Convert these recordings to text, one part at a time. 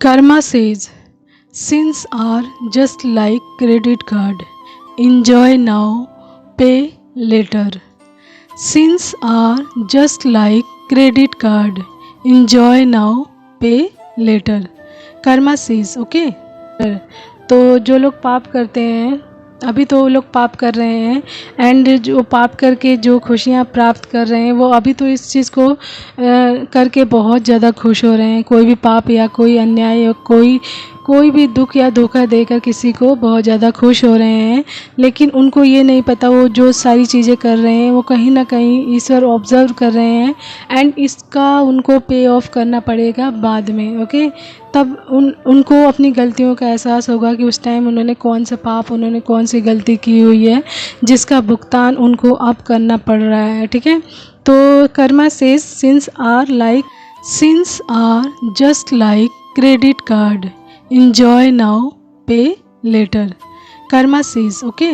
Karma says, sins are just like credit card. Enjoy now, pay later. Sins are just like credit card. Enjoy now, pay later. Karma says, okay? तो जो लोग पाप करते हैं, अभी तो वो लोग पाप कर रहे हैं, एंड जो पाप करके जो खुशियाँ प्राप्त कर रहे हैं वो अभी तो इस चीज़ को करके बहुत ज़्यादा खुश हो रहे हैं। कोई भी पाप या कोई अन्याय या कोई भी दुख या धोखा देकर किसी को बहुत ज़्यादा खुश हो रहे हैं, लेकिन उनको ये नहीं पता वो जो सारी चीज़ें कर रहे हैं वो कहीं ना कहीं ईश्वर ऑब्ज़र्व कर रहे हैं, एंड इसका उनको पे ऑफ करना पड़ेगा बाद में। ओके, तब उनको अपनी गलतियों का एहसास होगा कि उस टाइम उन्होंने कौन सा पाप, उन्होंने कौन सी गलती की हुई है जिसका भुगतान उनको अब करना पड़ रहा है। ठीक है, तो karma says sins are just like credit card, enjoy now, pay later. Karma says okay.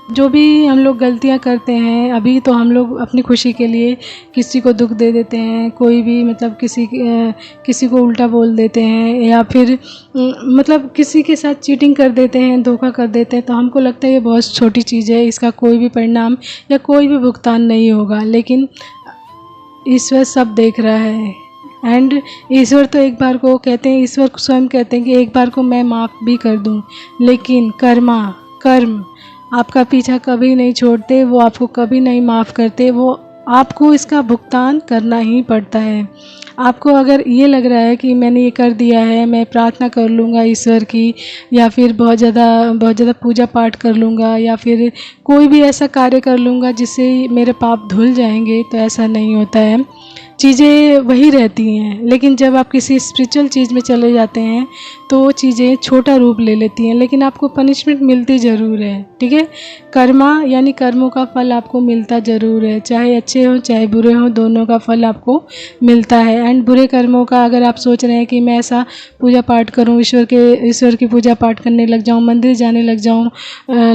जो भी हम लोग गलतियाँ करते हैं, अभी तो हम लोग अपनी खुशी के लिए किसी को दुख दे देते हैं, कोई भी मतलब किसी को उल्टा बोल देते हैं, या फिर मतलब किसी के साथ चीटिंग कर देते हैं, धोखा कर देते हैं, तो हमको लगता है ये बहुत छोटी चीज़ है, इसका कोई भी परिणाम या कोई भी भुगतान नहीं होगा। लेकिन ईश्वर सब देख रहा है, एंड ईश्वर तो एक बार को कहते हैं, ईश्वर स्वयं कहते हैं कि एक बार को मैं माफ़ भी कर दूं, लेकिन कर्म आपका पीछा कभी नहीं छोड़ते, वो आपको कभी नहीं माफ़ करते, वो आपको इसका भुगतान करना ही पड़ता है। आपको अगर ये लग रहा है कि मैंने ये कर दिया है, मैं प्रार्थना कर लूँगा ईश्वर की, या फिर बहुत ज़्यादा पूजा पाठ कर लूँगा, या फिर कोई भी ऐसा कार्य कर लूँगा जिससे मेरे पाप धुल जाएंगे, तो ऐसा नहीं होता है। चीज़ें वही रहती हैं, लेकिन जब आप किसी स्पिरिचुअल चीज़ में चले जाते हैं तो वो चीज़ें छोटा रूप ले लेती हैं, लेकिन आपको पनिशमेंट मिलती ज़रूर है। ठीक है, कर्मा यानी कर्मों का फल आपको मिलता ज़रूर है, चाहे अच्छे हों चाहे बुरे हों, दोनों का फल आपको मिलता है। एंड बुरे कर्मों का अगर आप सोच रहे हैं कि मैं ऐसा पूजा पाठ करूं, ईश्वर की पूजा पाठ करने लग जाऊं, मंदिर जाने लग जाऊं,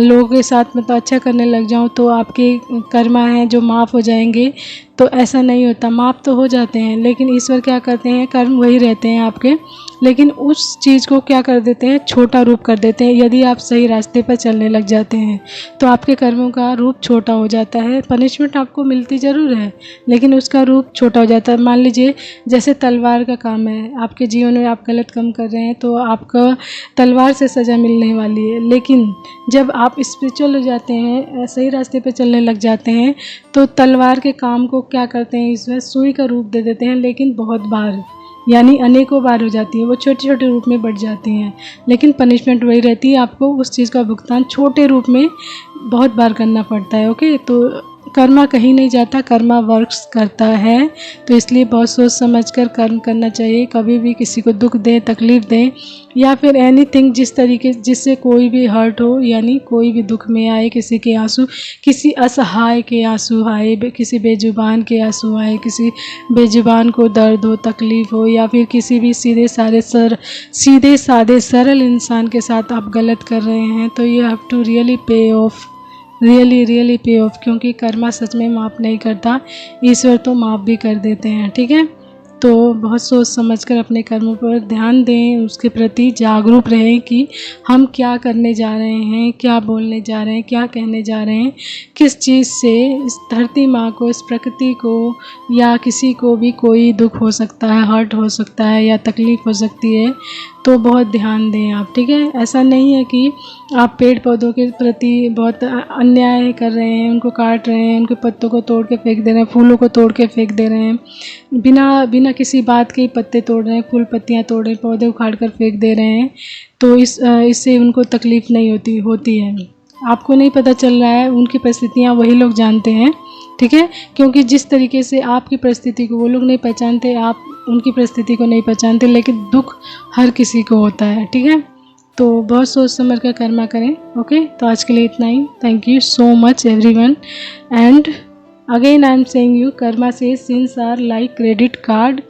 लोगों के साथ मतलब अच्छा करने लग जाऊं, तो आपके कर्मा हैं जो माफ़ हो जाएंगे, तो ऐसा नहीं होता। माफ़ तो हो जाते हैं, लेकिन ईश्वर क्या करते हैं, कर्म वही रहते हैं आपके, लेकिन उस चीज़ को क्या कर देते हैं, छोटा रूप कर देते हैं। यदि आप सही रास्ते पर चलने लग जाते हैं तो आपके कर्मों का रूप छोटा हो जाता है। पनिशमेंट आपको मिलती ज़रूर है, लेकिन उसका रूप छोटा हो जाता है। मान लीजिए जैसे तलवार का काम है, आपके जीवन में आप गलत काम कर रहे हैं तो आपका तलवार से सज़ा मिलने वाली है, लेकिन जब आप स्पिरिचुअल हो जाते हैं, सही रास्ते पर चलने लग जाते हैं, तो तलवार के काम को क्या करते हैं, ईश्वर सुई का रूप दे देते हैं, लेकिन बहुत बार यानी अनेकों बार हो जाती है, वो छोटे छोटे रूप में बढ़ जाती हैं, लेकिन पनिशमेंट वही रहती है, आपको उस चीज़ का भुगतान छोटे रूप में बहुत बार करना पड़ता है। ओके, तो कर्मा कहीं नहीं जाता, कर्मा वर्क्स करता है, तो इसलिए बहुत सोच समझकर कर्म करना चाहिए। कभी भी किसी को दुख दें, तकलीफ़ दें, या फिर एनीथिंग जिससे कोई भी हर्ट हो, यानी कोई भी दुख में आए, किसी के आंसू, किसी असहाय के आंसू आए, किसी बेजुबान के आंसू आए, किसी बेजुबान को दर्द हो, तकलीफ़ हो, या फिर किसी भी सीधे साधे सरल इंसान के साथ आप गलत कर रहे हैं, तो you have to really pay off, really pay off, क्योंकि कर्मा सच में माफ़ नहीं करता, ईश्वर तो माफ़ भी कर देते हैं। ठीक है, तो बहुत सोच समझकर अपने कर्मों पर ध्यान दें, उसके प्रति जागरूक रहें कि हम क्या करने जा रहे हैं, क्या बोलने जा रहे हैं, क्या कहने जा रहे हैं, किस चीज़ से इस धरती माँ को, इस प्रकृति को, या किसी को भी कोई दुख हो सकता है, हर्ट हो सकता है, या तकलीफ़ हो सकती है, तो बहुत ध्यान दें आप। ठीक है, ऐसा नहीं है कि आप पेड़ पौधों के प्रति बहुत अन्याय कर रहे हैं, उनको काट रहे हैं, उनके पत्तों को तोड़ के फेंक दे रहे हैं, फूलों को तोड़ के फेंक दे रहे हैं, बिना किसी बात के पत्ते तोड़ रहे हैं, फूल पत्तियां तोड़ रहे हैं, पौधे उखाड़ कर फेंक दे रहे हैं, तो इससे उनको तकलीफ़ नहीं होती है। आपको नहीं पता चल रहा है, उनकी परिस्थितियाँ वही लोग जानते हैं। ठीक है, क्योंकि जिस तरीके से आपकी परिस्थिति को वो लोग नहीं पहचानते, आप उनकी परिस्थिति को नहीं पहचानते, लेकिन दुख हर किसी को होता है। ठीक है, तो बहुत सोच समझ कर कर्मा करें। ओके, तो आज के लिए इतना ही। Thank you so much everyone, and again I am saying you, कर्मा से since are like credit card,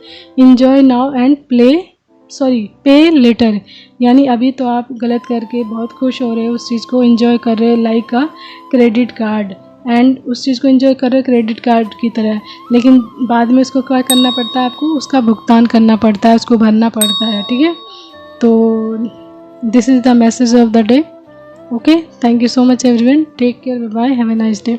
enjoy now and pay later, यानी अभी तो आप गलत करके बहुत खुश हो रहे हो, उस चीज़ को एंजॉय कर रहे हो like a credit card, and उस चीज़ को एंजॉय कर रहे हो क्रेडिट कार्ड की तरह, लेकिन बाद में उसको क्या करना पड़ता है, आपको उसका भुगतान करना पड़ता है, उसको भरना पड़ता है। ठीक है, तो this is the message of the day. Okay, thank you so much everyone. Take care, bye bye, have a nice day.